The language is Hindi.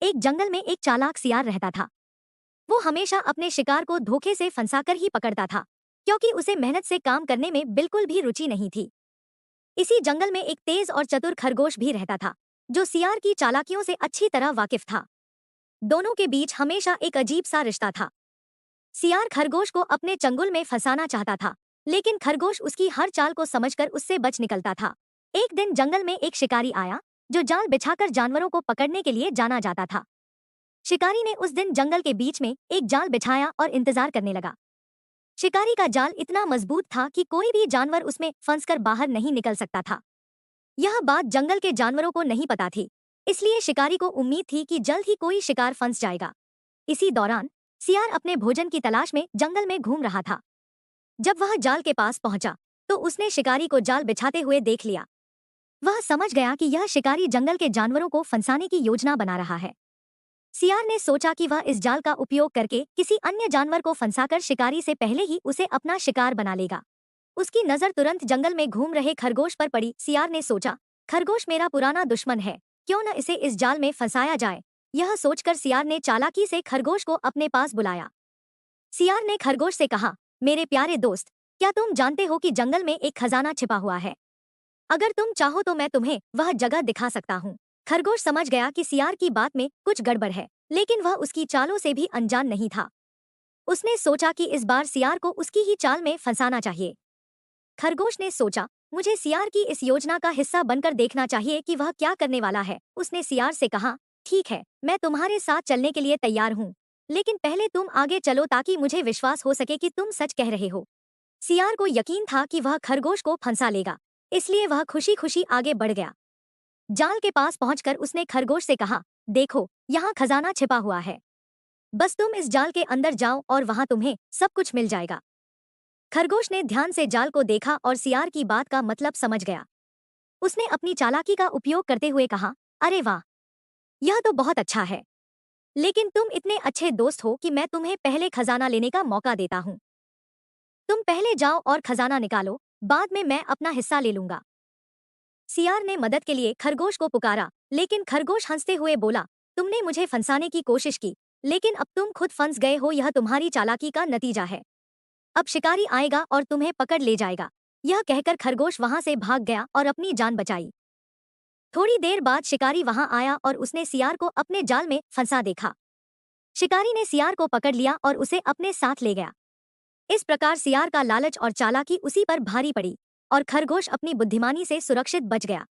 एक जंगल में एक चालाक सियार रहता था। वो हमेशा अपने शिकार को धोखे से फंसाकर ही पकड़ता था, क्योंकि उसे मेहनत से काम करने में बिल्कुल भी रुचि नहीं थी। इसी जंगल में एक तेज और चतुर खरगोश भी रहता था, जो सियार की चालाकियों से अच्छी तरह वाकिफ था। दोनों के बीच हमेशा एक अजीब सा रिश्ता था। सियार खरगोश को अपने चंगुल में फंसाना चाहता था, लेकिन खरगोश उसकी हर चाल को समझकर उससे बच निकलता था। एक दिन जंगल में एक शिकारी आया, जो जाल बिछाकर जानवरों को पकड़ने के लिए जाना जाता था। शिकारी ने उस दिन जंगल के बीच में एक जाल बिछाया और इंतजार करने लगा। शिकारी का जाल इतना मजबूत था कि कोई भी जानवर उसमें फंसकर बाहर नहीं निकल सकता था। यह बात जंगल के जानवरों को नहीं पता थी, इसलिए शिकारी को उम्मीद थी कि जल्द ही कोई शिकार फंस जाएगा। इसी दौरान सियार अपने भोजन की तलाश में जंगल में घूम रहा था। जब वह जाल के पास पहुंचा, तो उसने शिकारी को जाल बिछाते हुए देख लिया। वह समझ गया कि यह शिकारी जंगल के जानवरों को फंसाने की योजना बना रहा है। सियार ने सोचा कि वह इस जाल का उपयोग करके किसी अन्य जानवर को फंसाकर शिकारी से पहले ही उसे अपना शिकार बना लेगा। उसकी नजर तुरंत जंगल में घूम रहे खरगोश पर पड़ी। सियार ने सोचा, खरगोश मेरा पुराना दुश्मन है, क्यों न इसे इस जाल में फंसाया जाए। यह सोचकर सियार ने चालाकी से खरगोश को अपने पास बुलाया। सियार ने खरगोश से कहा, मेरे प्यारे दोस्त, क्या तुम जानते हो कि जंगल में एक खजाना छिपा हुआ है? अगर तुम चाहो तो मैं तुम्हें वह जगह दिखा सकता हूँ। खरगोश समझ गया कि सियार की बात में कुछ गड़बड़ है, लेकिन वह उसकी चालों से भी अनजान नहीं था। उसने सोचा कि इस बार सियार को उसकी ही चाल में फंसाना चाहिए। खरगोश ने सोचा, मुझे सियार की इस योजना का हिस्सा बनकर देखना चाहिए कि वह क्या करने वाला है। उसने सियार से कहा, ठीक है, मैं तुम्हारे साथ चलने के लिए तैयार हूँ, लेकिन पहले तुम आगे चलो ताकि मुझे विश्वास हो सके कि तुम सच कह रहे हो। सियार को यकीन था कि वह खरगोश को फंसा लेगा, इसलिए वह खुशी खुशी आगे बढ़ गया। जाल के पास पहुंचकर उसने खरगोश से कहा, देखो, यहाँ खजाना छिपा हुआ है। बस तुम इस जाल के अंदर जाओ और वहां तुम्हें सब कुछ मिल जाएगा। खरगोश ने ध्यान से जाल को देखा और सियार की बात का मतलब समझ गया। उसने अपनी चालाकी का उपयोग करते हुए कहा, अरे वाह, यह तो बहुत अच्छा है, लेकिन तुम इतने अच्छे दोस्त हो कि मैं तुम्हें पहले खजाना लेने का मौका देता हूँ। तुम पहले जाओ और खजाना निकालो, बाद में मैं अपना हिस्सा ले लूंगा। सियार ने मदद के लिए खरगोश को पुकारा, लेकिन खरगोश हंसते हुए बोला, तुमने मुझे फंसाने की कोशिश की, लेकिन अब तुम खुद फंस गए हो। यह तुम्हारी चालाकी का नतीजा है। अब शिकारी आएगा और तुम्हें पकड़ ले जाएगा। यह कहकर खरगोश वहां से भाग गया और अपनी जान बचाई। थोड़ी देर बाद शिकारी वहां आया और उसने सियार को अपने जाल में फंसा देखा। शिकारी ने सियार को पकड़ लिया और उसे अपने साथ ले गया। इस प्रकार सियार का लालच और चालाकी उसी पर भारी पड़ी और खरगोश अपनी बुद्धिमानी से सुरक्षित बच गया।